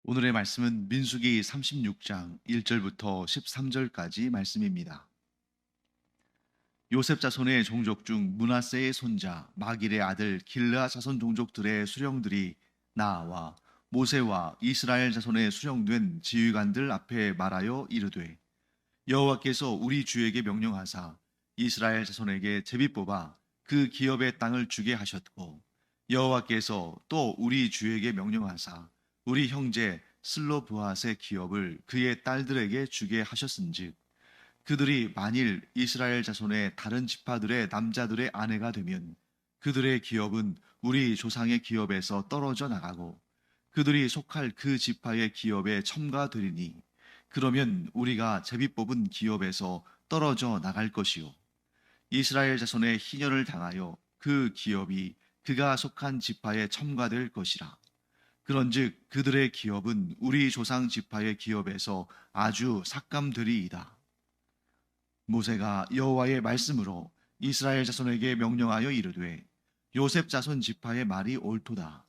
오늘의 말씀은 민수기 36장 1절부터 13절까지 말씀입니다. 요셉 자손의 종족 중 므낫세의 손자 마길의 아들 길르앗 자손 종족들의 수령들이 나와 모세와 이스라엘 자손의 수령된 지휘관들 앞에 말하여 이르되, 여호와께서 우리 주에게 명령하사 이스라엘 자손에게 제비 뽑아 그 기업의 땅을 주게 하셨고, 여호와께서 또 우리 주에게 명령하사 우리 형제 슬로브앗의 기업을 그의 딸들에게 주게 하셨은즉, 그들이 만일 이스라엘 자손의 다른 지파들의 남자들의 아내가 되면 그들의 기업은 우리 조상의 기업에서 떨어져 나가고 그들이 속할 그 지파의 기업에 첨가되리니, 그러면 우리가 제비 뽑은 기업에서 떨어져 나갈 것이요, 이스라엘 자손의 희년을 당하여 그 기업이 그가 속한 지파에 첨가될 것이라. 그런즉 그들의 기업은 우리 조상 지파의 기업에서 아주 삭감되리이다. 모세가 여호와의 말씀으로 이스라엘 자손에게 명령하여 이르되, 요셉 자손 지파의 말이 옳도다.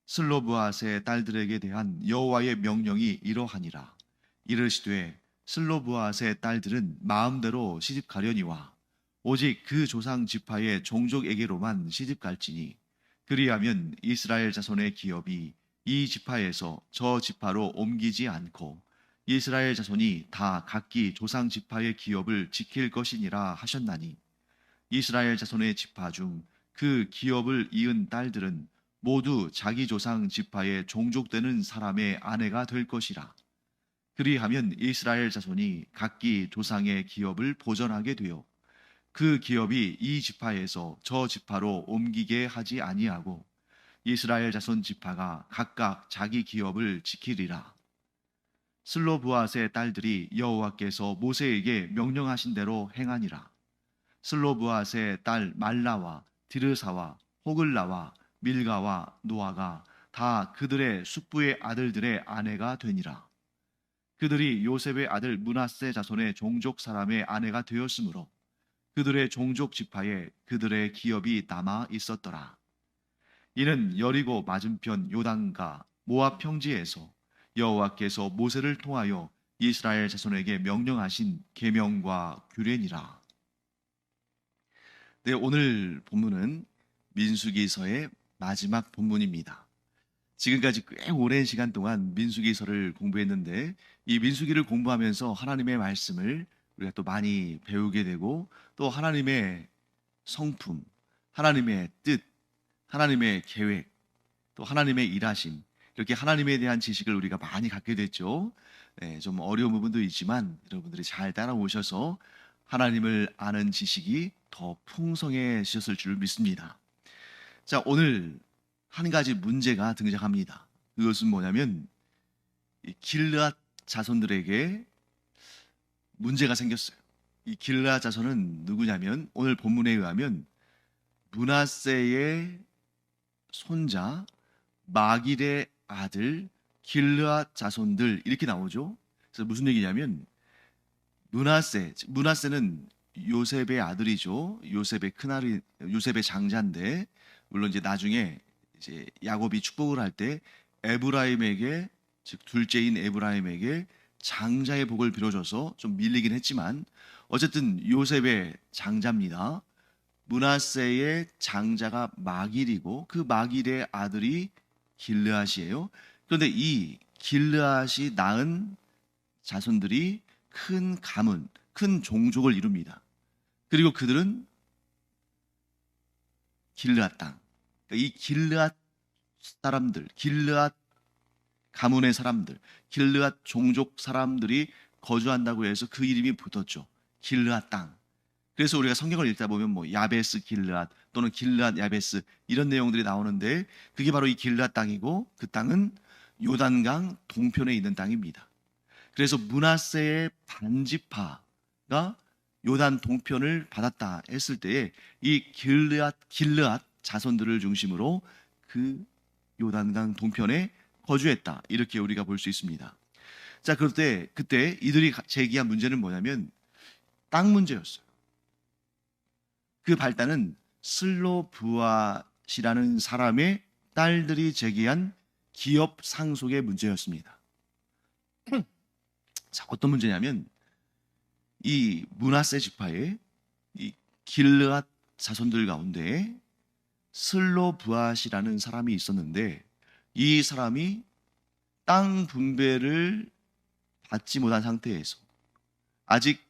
슬로브앗의 딸들에게 대한 여호와의 명령이 이러하니라. 이르시되, 슬로브앗의 딸들은 마음대로 시집가려니와 오직 그 조상 지파의 종족에게로만 시집갈지니, 그리하면 이스라엘 자손의 기업이 이 지파에서 저 지파로 옮기지 않고 이스라엘 자손이 다 각기 조상 지파의 기업을 지킬 것이니라 하셨나니, 이스라엘 자손의 지파 중 그 기업을 이은 딸들은 모두 자기 조상 지파의 종족되는 사람의 아내가 될 것이라. 그리하면 이스라엘 자손이 각기 조상의 기업을 보전하게 되어 그 기업이 이 지파에서 저 지파로 옮기게 하지 아니하고 이스라엘 자손 지파가 각각 자기 기업을 지키리라. 슬로브앗의 딸들이 여호와께서 모세에게 명령하신 대로 행하니라. 슬로브앗의 딸 말라와 디르사와 호글라와 밀가와 노아가 다 그들의 숙부의 아들들의 아내가 되니라. 그들이 요셉의 아들 므낫세 자손의 종족 사람의 아내가 되었으므로 그들의 종족 지파에 그들의 기업이 남아 있었더라. 이는 여리고 맞은편 요단과 모압 평지에서 여호와께서 모세를 통하여 이스라엘 자손에게 명령하신 계명과 규례니라. 네, 오늘 본문은 민수기서의 마지막 본문입니다. 지금까지 꽤 오랜 시간 동안 민수기서를 공부했는데, 이 민수기를 공부하면서 하나님의 말씀을 우리가 또 많이 배우게 되고, 또 하나님의 성품, 하나님의 뜻, 하나님의 계획, 또 하나님의 일하심, 이렇게 하나님에 대한 지식을 우리가 많이 갖게 됐죠. 네, 좀 어려운 부분도 있지만 여러분들이 잘 따라오셔서 하나님을 아는 지식이 더 풍성해지셨을 줄 믿습니다. 자, 오늘 한 가지 문제가 등장합니다. 그것은 뭐냐면, 이 길르앗 자손들에게 문제가 생겼어요. 이 길르앗 자손은 누구냐면, 오늘 본문에 의하면 므낫세의 손자 마길의 아들 길르앗 자손들, 이렇게 나오죠. 그래서 무슨 얘기냐면, 므낫세는 요셉의 아들이죠. 요셉의 큰아들, 요셉의 장자인데, 물론 이제 나중에 이제 야곱이 축복을 할 때 에브라임에게, 즉 둘째인 에브라임에게 장자의 복을 빌어줘서 좀 밀리긴 했지만 어쨌든 요셉의 장자입니다. 므낫세의 장자가 마길이고 그 마길의 아들이 길르앗이에요. 그런데 이 길르앗이 낳은 자손들이 큰 가문, 큰 종족을 이룹니다. 그리고 그들은 길르앗 땅, 그러니까 이 길르앗 사람들, 길르앗 가문의 사람들, 길르앗 종족 사람들이 거주한다고 해서 그 이름이 붙었죠. 길르앗 땅. 그래서 우리가 성경을 읽다 보면 뭐 야베스 길르앗 또는 길르앗 야베스 이런 내용들이 나오는데, 그게 바로 이 길르앗 땅이고, 그 땅은 요단강 동편에 있는 땅입니다. 그래서 므낫세의 반지파가 요단 동편을 받았다 했을 때에 이 길르앗 자손들을 중심으로 그 요단강 동편에 거주했다, 이렇게 우리가 볼 수 있습니다. 자, 그때 이들이 제기한 문제는 뭐냐면 땅 문제였어요. 그 발단은 슬로브앗이라는 사람의 딸들이 제기한 기업 상속의 문제였습니다. 자, 어떤 문제냐면 이 므낫세 지파의 이 길르앗 자손들 가운데 슬로브앗이라는 사람이 있었는데, 이 사람이 땅 분배를 받지 못한 상태에서 아직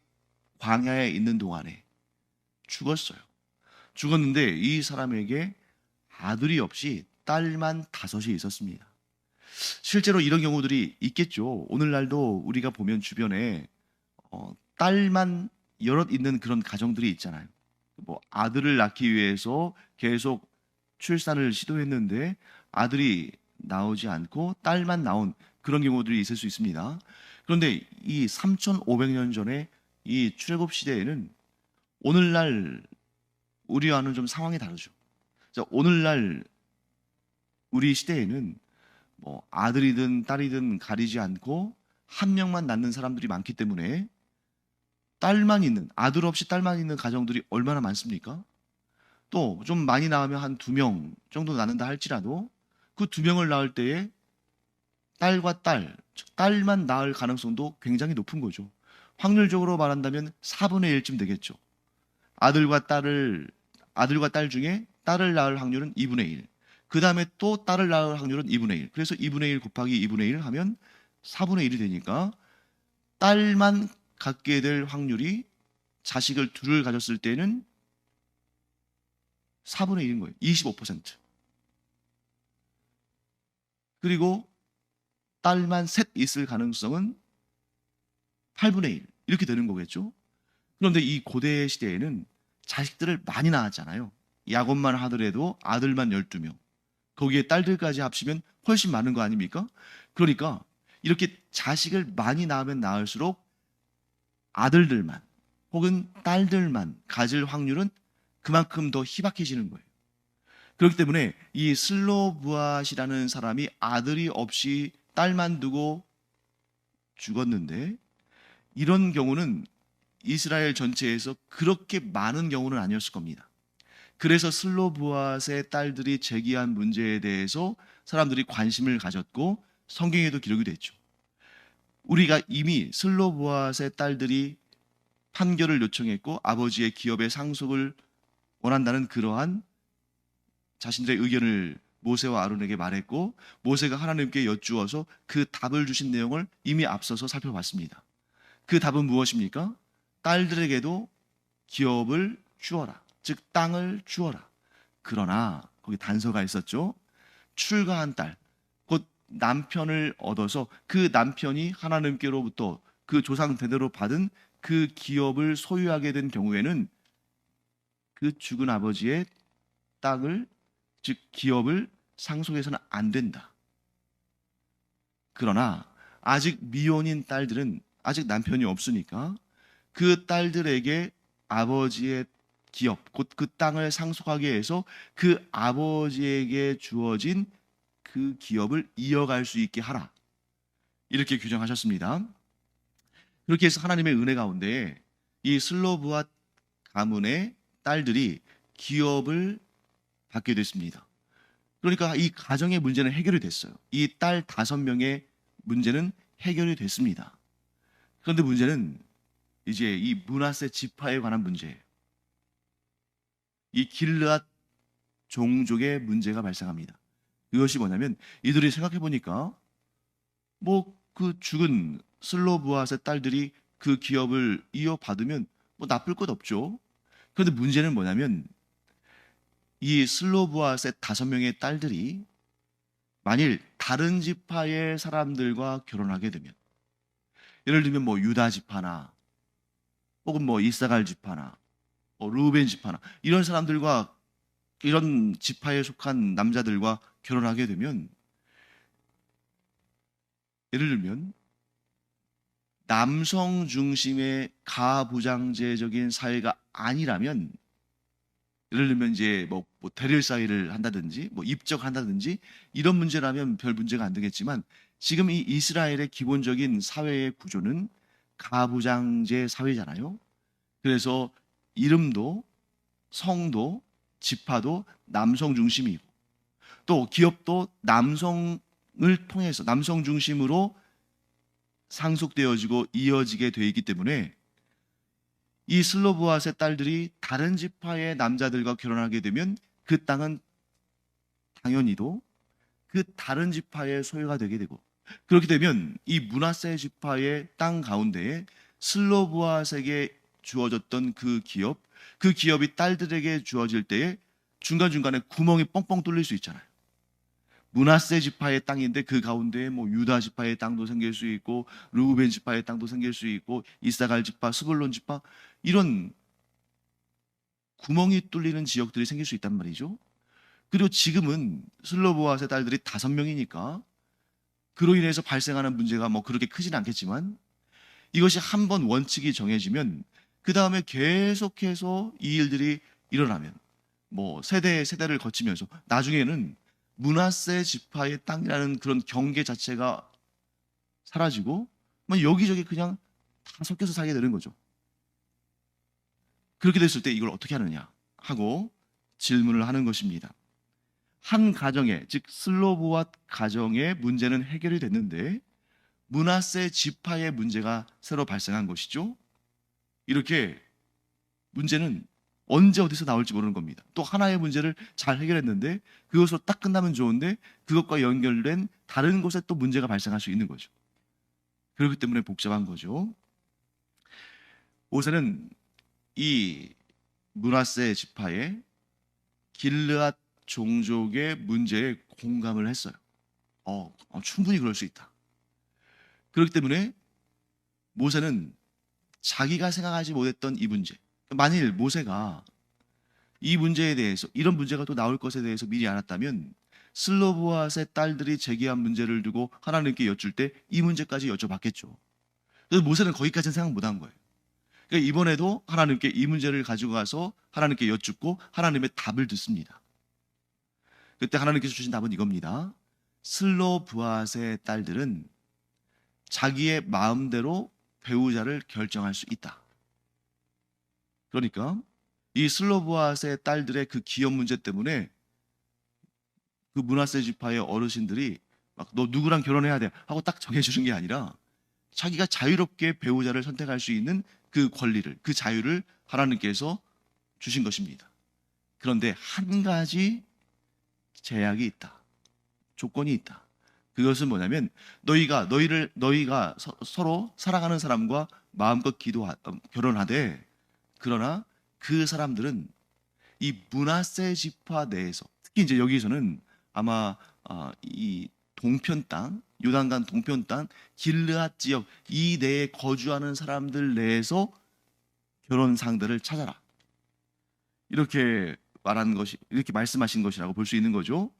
광야에 있는 동안에 죽었어요. 죽었는데 이 사람에게 아들이 없이 딸만 5이 있었습니다. 실제로 이런 경우들이 있겠죠. 오늘날도 우리가 보면 주변에 딸만 여럿 있는 그런 가정들이 있잖아요. 뭐 아들을 낳기 위해서 계속 출산을 시도했는데 아들이 나오지 않고 딸만 나온 그런 경우들이 있을 수 있습니다. 그런데 이 3,500년 전에 이 출애굽 시대에는 오늘날 우리와는 좀 상황이 다르죠. 자, 오늘날 우리 시대에는 뭐 아들이든 딸이든 가리지 않고 한 명만 낳는 사람들이 많기 때문에 딸만 있는, 아들 없이 딸만 있는 가정들이 얼마나 많습니까? 또 좀 많이 낳으면 한 2명 정도 낳는다 할지라도 그 2명을 낳을 때에 딸과 딸, 즉 딸만 낳을 가능성도 굉장히 높은 거죠. 확률적으로 말한다면 4분의 1쯤 되겠죠. 아들과 딸 중에 딸을 낳을 확률은 2분의 1. 그 다음에 또 딸을 낳을 확률은 2분의 1. 그래서 2분의 1 곱하기 2분의 1 하면 4분의 1이 되니까 딸만 갖게 될 확률이 자식을 둘을 가졌을 때는 4분의 1인 거예요. 25%. 그리고 딸만 셋 있을 가능성은 8분의 1. 이렇게 되는 거겠죠. 그런데 이 고대 시대에는 자식들을 많이 낳았잖아요. 야곱만 하더라도 아들만 12명. 거기에 딸들까지 합치면 훨씬 많은 거 아닙니까? 그러니까 이렇게 자식을 많이 낳으면 낳을수록 아들들만 혹은 딸들만 가질 확률은 그만큼 더 희박해지는 거예요. 그렇기 때문에 이 슬로브앗이라는 사람이 아들이 없이 딸만 두고 죽었는데, 이런 경우는 이스라엘 전체에서 그렇게 많은 경우는 아니었을 겁니다. 그래서 슬로브앗의 딸들이 제기한 문제에 대해서 사람들이 관심을 가졌고 성경에도 기록이 됐죠. 우리가 이미 슬로브앗의 딸들이 판결을 요청했고 아버지의 기업의 상속을 원한다는 그러한 자신들의 의견을 모세와 아론에게 말했고, 모세가 하나님께 여쭈어서 그 답을 주신 내용을 이미 앞서서 살펴봤습니다. 그 답은 무엇입니까? 딸들에게도 기업을 주어라, 즉 땅을 주어라. 그러나 거기 단서가 있었죠. 출가한 딸, 곧 남편을 얻어서 그 남편이 하나님께로부터 그 조상 대대로 받은 그 기업을 소유하게 된 경우에는 그 죽은 아버지의 땅을, 즉 기업을 상속해서는 안 된다. 그러나 아직 미혼인 딸들은 아직 남편이 없으니까 그 딸들에게 아버지의 기업, 곧 그 땅을 상속하게 해서 그 아버지에게 주어진 그 기업을 이어갈 수 있게 하라. 이렇게 규정하셨습니다. 그렇게 해서 하나님의 은혜 가운데 이 슬로브앗 가문의 딸들이 기업을 받게 됐습니다. 그러니까 이 가정의 문제는 해결이 됐어요. 이 딸 5명의 문제는 해결이 됐습니다. 그런데 문제는 이제 이 므낫세 지파에 관한 문제예요. 이 길르앗 종족의 문제가 발생합니다. 그것이 뭐냐면, 이들이 생각해 보니까 뭐 그 죽은 슬로브앗의 딸들이 그 기업을 이어받으면 뭐 나쁠 것 없죠. 그런데 문제는 뭐냐면, 이 슬로브앗의 5명의 딸들이 만일 다른 지파의 사람들과 결혼하게 되면, 예를 들면 뭐 유다 지파나 혹은 뭐 이사갈 지파나 루벤 지파나 이런 사람들과, 이런 지파에 속한 남자들과 결혼하게 되면, 예를 들면 남성 중심의 가부장제적인 사회가 아니라면, 예를 들면 이제 뭐 대릴 사회를 한다든지 뭐 입적한다든지 이런 문제라면 별 문제가 안 되겠지만, 지금 이 이스라엘의 기본적인 사회의 구조는 가부장제 사회잖아요. 그래서 이름도 성도 지파도 남성 중심이고, 또 기업도 남성 통해서 남성 중심으로 상속되어지고 이어지게 되어 있기 때문에 이 슬로보앗의 딸들이 다른 지파의 남자들과 결혼하게 되면 그 땅은 당연히도 그 다른 지파의 소유가 되게 되고, 그렇게 되면 이 므낫세 지파의 땅 가운데에 슬로보앗에게 주어졌던 그 기업이 딸들에게 주어질 때에 중간중간에 구멍이 뻥뻥 뚫릴 수 있잖아요. 므낫세 지파의 땅인데 그 가운데에 뭐 유다 지파의 땅도 생길 수 있고 르우벤 지파의 땅도 생길 수 있고 이사갈 지파, 스불론 지파, 이런 구멍이 뚫리는 지역들이 생길 수 있단 말이죠. 그리고 지금은 슬로보앗의 딸들이 5명이니까 그로 인해서 발생하는 문제가 뭐 그렇게 크진 않겠지만, 이것이 한번 원칙이 정해지면 그 다음에 계속해서 이 일들이 일어나면 뭐 세대를 거치면서 나중에는 므낫세 지파의 땅이라는 그런 경계 자체가 사라지고 뭐 여기저기 그냥 다 섞여서 살게 되는 거죠. 그렇게 됐을 때 이걸 어떻게 하느냐 하고 질문을 하는 것입니다. 한 가정에, 즉 슬로보앗 가정의 문제는 해결이 됐는데 므낫세 지파의 문제가 새로 발생한 것이죠. 이렇게 문제는 언제 어디서 나올지 모르는 겁니다. 또 하나의 문제를 잘 해결했는데 그것으로 딱 끝나면 좋은데 그것과 연결된 다른 곳에 또 문제가 발생할 수 있는 거죠. 그렇기 때문에 복잡한 거죠. 모세는 이 므낫세 지파의 길르앗 종족의 문제에 공감을 했어요. 충분히 그럴 수 있다. 그렇기 때문에 모세는 자기가 생각하지 못했던 이 문제, 만일 모세가 이 문제에 대해서, 이런 문제가 또 나올 것에 대해서 미리 알았다면 슬로보앗의 딸들이 제기한 문제를 두고 하나님께 여쭐 때 이 문제까지 여쭤봤겠죠. 그래서 모세는 거기까지는 생각 못한 거예요. 그러니까 이번에도 하나님께 이 문제를 가지고 가서 하나님께 여쭙고 하나님의 답을 듣습니다. 그때 하나님께서 주신 답은 이겁니다. 슬로브앗의 딸들은 자기의 마음대로 배우자를 결정할 수 있다. 그러니까 이 슬로브앗의 딸들의 그 기업 문제 때문에 그 므낫세 지파의 어르신들이 막 너 누구랑 결혼해야 돼 하고 딱 정해주는 게 아니라 자기가 자유롭게 배우자를 선택할 수 있는 그 권리를, 그 자유를 하나님께서 주신 것입니다. 그런데 한 가지 제약이 있다. 조건이 있다. 그것은 뭐냐면 너희가 서로 사랑하는 사람과 마음껏 결혼하되, 그러나 그 사람들은 이 므낫세 지파 내에서, 특히 이제 여기서는 아마 이 동편 땅, 요단강 동편 땅, 길르앗 지역 이 내에 거주하는 사람들 내에서 결혼 상대를 찾아라. 이렇게 말한 것이, 이렇게 말씀하신 것이라고 볼 수 있는 거죠.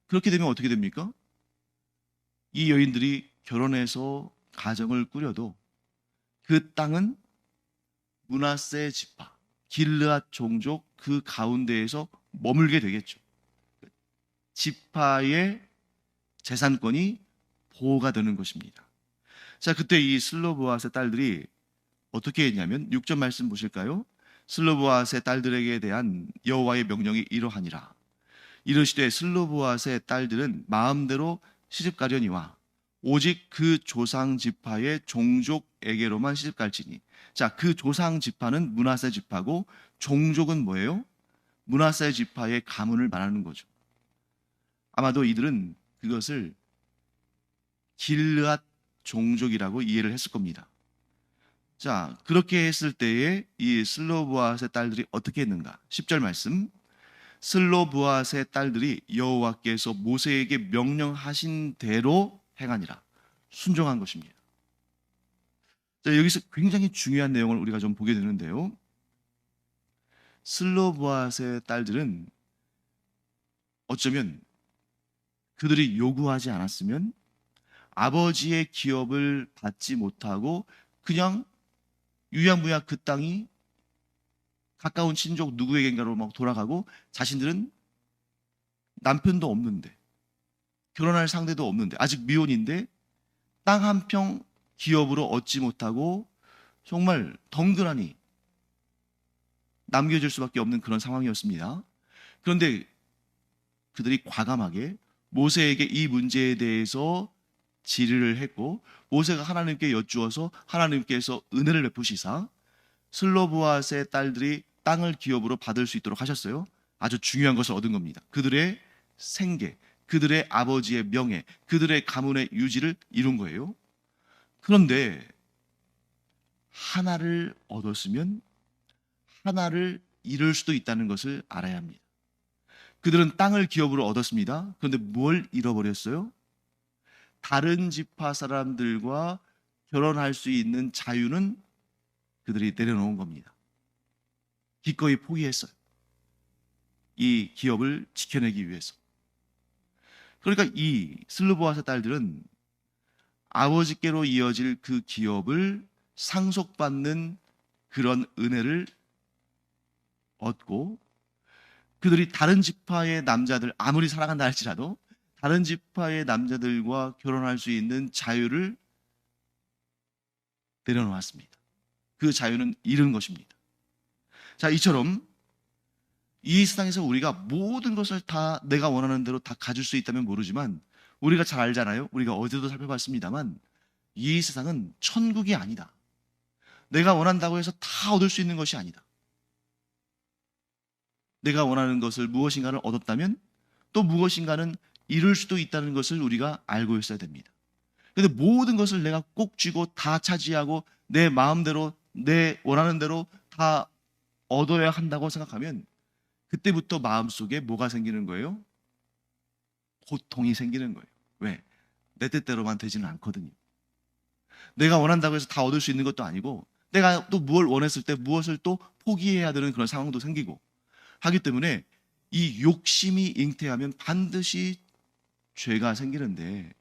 그렇게 되면 어떻게 됩니까? 이 여인들이 결혼해서 가정을 꾸려도 그 땅은 므낫세 지파, 길르앗 종족 그 가운데에서 머물게 되겠죠. 지파의 재산권이 보호가 되는 것입니다. 자, 그때 이 슬로보앗의 딸들이 어떻게 했냐면 6절 말씀 보실까요? 슬로보앗의 딸들에게 대한 여호와의 명령이 이러하니라. 이르시되 슬로보앗의 딸들은 마음대로 시집가려니와 오직 그 조상 지파의 종족에게로만 시집갈지니. 자, 그 조상 지파는 므낫세 지파고 종족은 뭐예요? 므낫세 지파의 가문을 말하는 거죠. 아마도 이들은 그것을 길르앗 종족이라고 이해를 했을 겁니다. 자, 그렇게 했을 때에 이 슬로보앗의 딸들이 어떻게 했는가? 10절 말씀. 슬로보앗의 딸들이 여호와께서 모세에게 명령하신 대로 행하니라. 순종한 것입니다. 자, 여기서 굉장히 중요한 내용을 우리가 좀 보게 되는데요. 슬로보앗의 딸들은 어쩌면 그들이 요구하지 않았으면 아버지의 기업을 받지 못하고 그냥 유야무야 그 땅이 가까운 친족 누구에겐가로 막 돌아가고, 자신들은 남편도 없는데 결혼할 상대도 없는데 아직 미혼인데 땅 한 평 기업으로 얻지 못하고 정말 덩그러니 남겨질 수밖에 없는 그런 상황이었습니다. 그런데 그들이 과감하게 모세에게 이 문제에 대해서 질의를 했고, 모세가 하나님께 여쭈어서 하나님께서 은혜를 베푸시사 슬로브앗의 딸들이 땅을 기업으로 받을 수 있도록 하셨어요. 아주 중요한 것을 얻은 겁니다. 그들의 생계, 그들의 아버지의 명예, 그들의 가문의 유지를 이룬 거예요. 그런데 하나를 얻었으면 하나를 잃을 수도 있다는 것을 알아야 합니다. 그들은 땅을 기업으로 얻었습니다. 그런데 뭘 잃어버렸어요? 다른 지파 사람들과 결혼할 수 있는 자유는 그들이 내려놓은 겁니다. 기꺼이 포기했어요. 이 기업을 지켜내기 위해서. 그러니까 이 슬로보앗의 딸들은 아버지께로 이어질 그 기업을 상속받는 그런 은혜를 얻고, 그들이 다른 지파의 남자들, 아무리 사랑한다 할지라도 다른 지파의 남자들과 결혼할 수 있는 자유를 내려놓았습니다. 그 자유는 잃은 것입니다. 자, 이처럼 이 세상에서 우리가 모든 것을 다 내가 원하는 대로 다 가질 수 있다면 모르지만, 우리가 잘 알잖아요. 우리가 어제도 살펴봤습니다만, 이 세상은 천국이 아니다. 내가 원한다고 해서 다 얻을 수 있는 것이 아니다. 내가 원하는 것을 무엇인가를 얻었다면 또 무엇인가는 잃을 수도 있다는 것을 우리가 알고 있어야 됩니다. 그런데 모든 것을 내가 꼭 쥐고 다 차지하고 내 마음대로 내 원하는 대로 다 얻어야 한다고 생각하면 그때부터 마음속에 뭐가 생기는 거예요? 고통이 생기는 거예요. 왜? 내 뜻대로만 되지는 않거든요. 내가 원한다고 해서 다 얻을 수 있는 것도 아니고, 내가 또 무엇을 원했을 때 무엇을 또 포기해야 되는 그런 상황도 생기고 하기 때문에 이 욕심이 잉태하면 반드시 죄가 생기는데,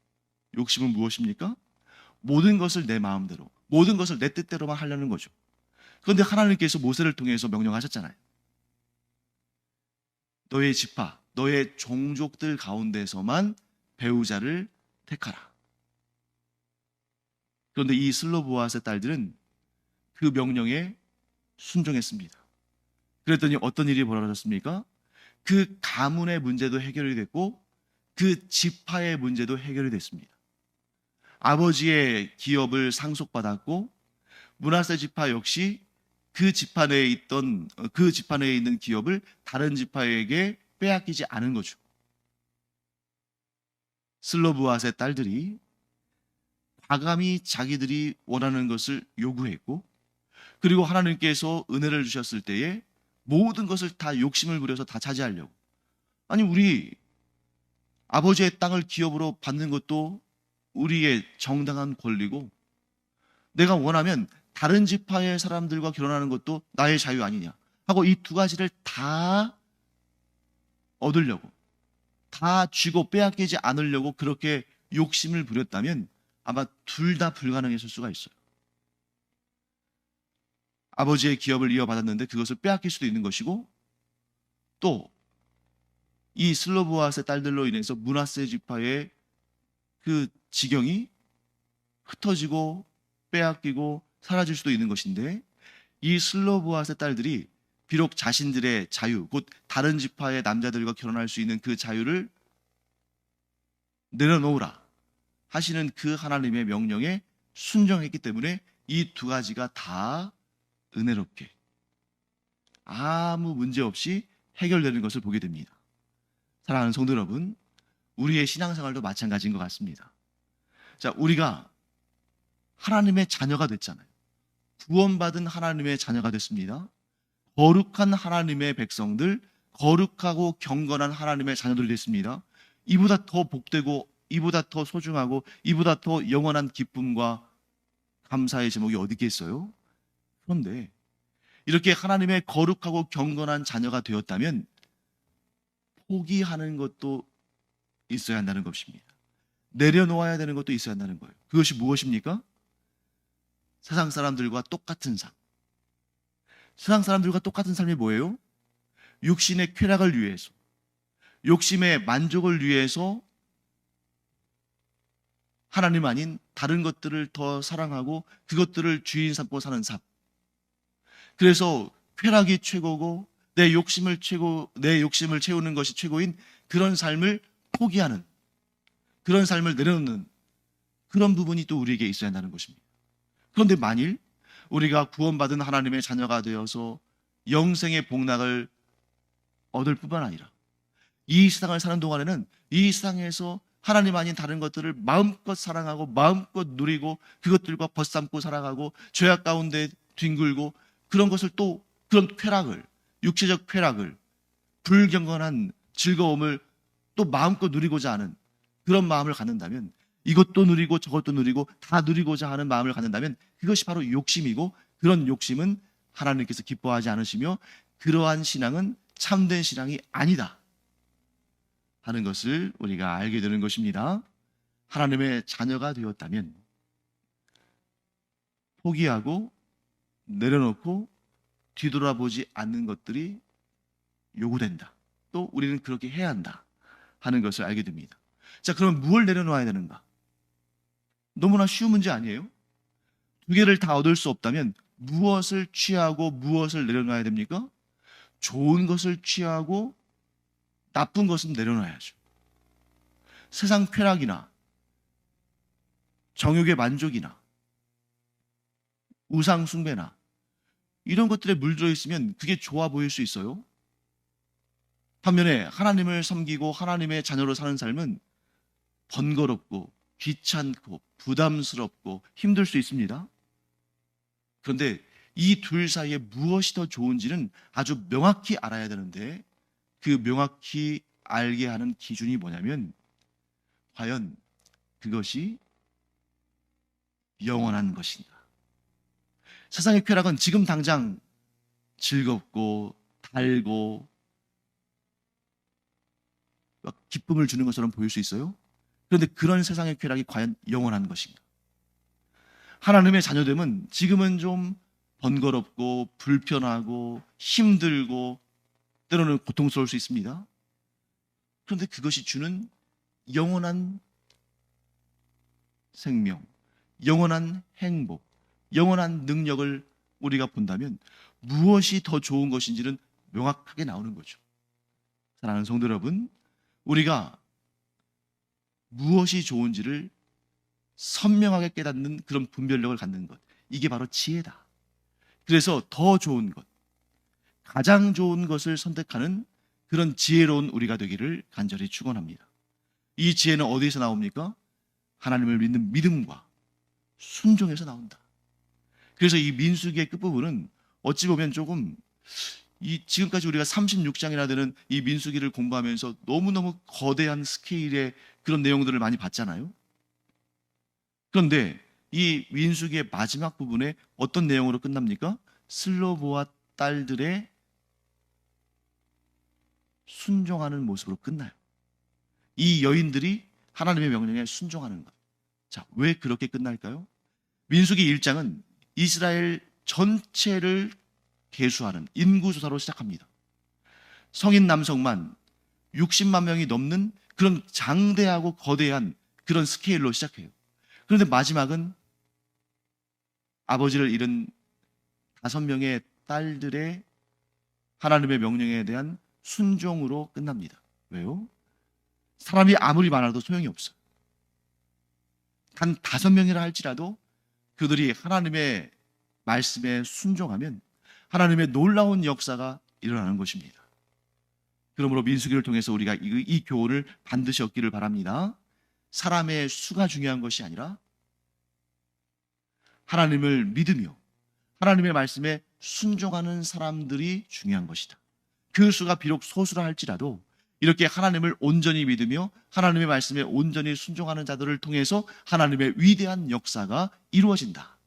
욕심은 무엇입니까? 모든 것을 내 마음대로, 모든 것을 내 뜻대로만 하려는 거죠. 그런데 하나님께서 모세를 통해서 명령하셨잖아요. 너의 지파, 너의 종족들 가운데서만 배우자를 택하라. 그런데 이 슬로보앗의 딸들은 그 명령에 순종했습니다. 그랬더니 어떤 일이 벌어졌습니까? 그 가문의 문제도 해결이 됐고 그 지파의 문제도 해결이 됐습니다. 아버지의 기업을 상속받았고, 므낫세 지파 역시 그 지파 내에 있는 기업을 다른 지파에게 빼앗기지 않은 거죠. 슬로브앗의 딸들이 과감히 자기들이 원하는 것을 요구했고, 그리고 하나님께서 은혜를 주셨을 때에 모든 것을 다 욕심을 부려서 다 차지하려고. 아니, 우리 아버지의 땅을 기업으로 받는 것도 우리의 정당한 권리고, 내가 원하면 다른 지파의 사람들과 결혼하는 것도 나의 자유 아니냐 하고 이 두 가지를 다 얻으려고, 다 쥐고 빼앗기지 않으려고 그렇게 욕심을 부렸다면 아마 둘 다 불가능했을 수가 있어요. 아버지의 기업을 이어받았는데 그것을 빼앗길 수도 있는 것이고, 또 이 슬로보앗의 딸들로 인해서 므낫세 지파의 그 지경이 흩어지고 빼앗기고 사라질 수도 있는 것인데, 이 슬로보앗의 딸들이 비록 자신들의 자유, 곧 다른 지파의 남자들과 결혼할 수 있는 그 자유를 내려놓으라 하시는 그 하나님의 명령에 순종했기 때문에 이 두 가지가 다 은혜롭게 아무 문제 없이 해결되는 것을 보게 됩니다. 사랑하는 성도 여러분, 우리의 신앙생활도 마찬가지인 것 같습니다. 자, 우리가 하나님의 자녀가 됐잖아요. 구원받은 하나님의 자녀가 됐습니다. 거룩한 하나님의 백성들, 거룩하고 경건한 하나님의 자녀들이 됐습니다. 이보다 더 복되고 이보다 더 소중하고 이보다 더 영원한 기쁨과 감사의 제목이 어디 있겠어요? 그런데 이렇게 하나님의 거룩하고 경건한 자녀가 되었다면 포기하는 것도 있어야 한다는 것입니다. 내려놓아야 되는 것도 있어야 한다는 거예요. 그것이 무엇입니까? 세상 사람들과 똑같은 삶. 세상 사람들과 똑같은 삶이 뭐예요? 육신의 쾌락을 위해서, 욕심의 만족을 위해서 하나님 아닌 다른 것들을 더 사랑하고 그것들을 주인 삼고 사는 삶. 그래서 쾌락이 최고고 내 욕심을 채우는 것이 최고인 그런 삶을 포기하는, 그런 삶을 내려놓는 그런 부분이 또 우리에게 있어야 한다는 것입니다. 그런데 만일 우리가 구원받은 하나님의 자녀가 되어서 영생의 복락을 얻을 뿐만 아니라 이 세상을 사는 동안에는 이 세상에서 하나님 아닌 다른 것들을 마음껏 사랑하고 마음껏 누리고 그것들과 벗삼고 살아가고 죄악 가운데 뒹굴고 그런 것을 또 그런 쾌락을, 육체적 쾌락을, 불경건한 즐거움을 또 마음껏 누리고자 하는 그런 마음을 갖는다면, 이것도 누리고 저것도 누리고 다 누리고자 하는 마음을 갖는다면 그것이 바로 욕심이고, 그런 욕심은 하나님께서 기뻐하지 않으시며 그러한 신앙은 참된 신앙이 아니다 하는 것을 우리가 알게 되는 것입니다. 하나님의 자녀가 되었다면 포기하고 내려놓고 뒤돌아보지 않는 것들이 요구된다. 또 우리는 그렇게 해야 한다 하는 것을 알게 됩니다. 자, 그럼 무엇을 내려놓아야 되는가? 너무나 쉬운 문제 아니에요? 두 개를 다 얻을 수 없다면 무엇을 취하고 무엇을 내려놔야 됩니까? 좋은 것을 취하고 나쁜 것은 내려놔야죠. 세상 쾌락이나 정욕의 만족이나 우상 숭배나 이런 것들에 물들어 있으면 그게 좋아 보일 수 있어요. 반면에 하나님을 섬기고 하나님의 자녀로 사는 삶은 번거롭고 귀찮고 부담스럽고 힘들 수 있습니다. 그런데 이 둘 사이에 무엇이 더 좋은지는 아주 명확히 알아야 되는데, 그 명확히 알게 하는 기준이 뭐냐면 과연 그것이 영원한 것인가. 세상의 쾌락은 지금 당장 즐겁고 달고 기쁨을 주는 것처럼 보일 수 있어요. 그런데 그런 세상의 쾌락이 과연 영원한 것인가? 하나님의 자녀됨은 지금은 좀 번거롭고 불편하고 힘들고 때로는 고통스러울 수 있습니다. 그런데 그것이 주는 영원한 생명, 영원한 행복, 영원한 능력을 우리가 본다면 무엇이 더 좋은 것인지는 명확하게 나오는 거죠. 사랑하는 성도 여러분, 우리가 무엇이 좋은지를 선명하게 깨닫는 그런 분별력을 갖는 것, 이게 바로 지혜다. 그래서 더 좋은 것, 가장 좋은 것을 선택하는 그런 지혜로운 우리가 되기를 간절히 축원합니다. 이 지혜는 어디에서 나옵니까? 하나님을 믿는 믿음과 순종에서 나온다. 그래서 이 민수기의 끝부분은 어찌 보면 조금 지금까지 우리가 36장이나 되는 이 민수기를 공부하면서 너무너무 거대한 스케일의 그런 내용들을 많이 봤잖아요. 그런데 이 민수기의 마지막 부분에 어떤 내용으로 끝납니까? 슬로보와 딸들의 순종하는 모습으로 끝나요. 이 여인들이 하나님의 명령에 순종하는 것. 자, 왜 그렇게 끝날까요? 민수기 1장은 이스라엘 전체를 계수하는 인구조사로 시작합니다. 성인 남성만 60만 명이 넘는 그런 장대하고 거대한 그런 스케일로 시작해요. 그런데 마지막은 아버지를 잃은 5명의 딸들의 하나님의 명령에 대한 순종으로 끝납니다. 왜요? 사람이 아무리 많아도 소용이 없어요. 단 5명이라 할지라도 그들이 하나님의 말씀에 순종하면 하나님의 놀라운 역사가 일어나는 것입니다. 그러므로 민수기를 통해서 우리가 이 교훈을 반드시 얻기를 바랍니다. 사람의 수가 중요한 것이 아니라 하나님을 믿으며 하나님의 말씀에 순종하는 사람들이 중요한 것이다. 그 수가 비록 소수라 할지라도 이렇게 하나님을 온전히 믿으며 하나님의 말씀에 온전히 순종하는 자들을 통해서 하나님의 위대한 역사가 이루어진다.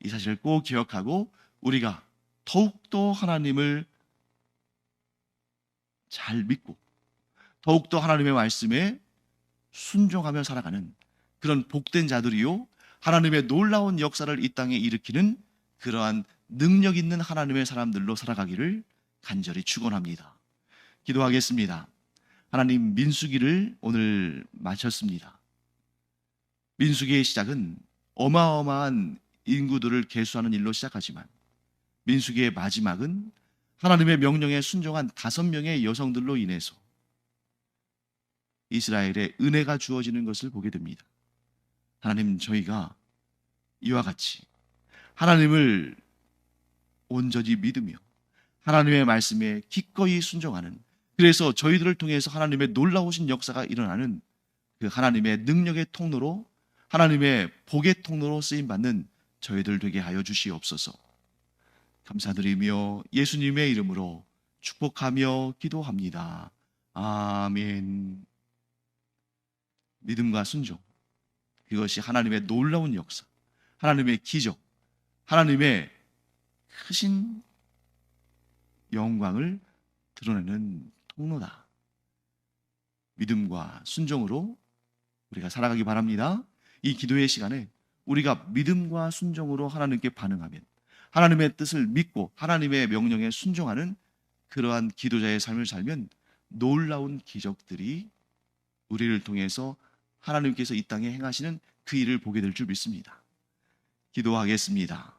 이 사실을 꼭 기억하고 우리가 더욱더 하나님을 잘 믿고 더욱더 하나님의 말씀에 순종하며 살아가는 그런 복된 자들이요, 하나님의 놀라운 역사를 이 땅에 일으키는 그러한 능력 있는 하나님의 사람들로 살아가기를 간절히 축원합니다. 기도하겠습니다. 하나님, 민수기를 오늘 마쳤습니다. 민수기의 시작은 어마어마한 인구들을 계수하는 일로 시작하지만 민수기의 마지막은 하나님의 명령에 순종한 5명의 여성들로 인해서 이스라엘의 은혜가 주어지는 것을 보게 됩니다. 하나님, 저희가 이와 같이 하나님을 온전히 믿으며 하나님의 말씀에 기꺼이 순종하는, 그래서 저희들을 통해서 하나님의 놀라우신 역사가 일어나는 그 하나님의 능력의 통로로, 하나님의 복의 통로로 쓰임받는 저희들 되게 하여 주시옵소서. 감사드리며 예수님의 이름으로 축복하며 기도합니다. 아멘. 믿음과 순종, 그것이 하나님의 놀라운 역사, 하나님의 기적, 하나님의 크신 영광을 드러내는 통로다. 믿음과 순종으로 우리가 살아가기 바랍니다. 이 기도의 시간에 우리가 믿음과 순종으로 하나님께 반응하면, 하나님의 뜻을 믿고 하나님의 명령에 순종하는 그러한 기도자의 삶을 살면 놀라운 기적들이 우리를 통해서 하나님께서 이 땅에 행하시는 그 일을 보게 될 줄 믿습니다. 기도하겠습니다.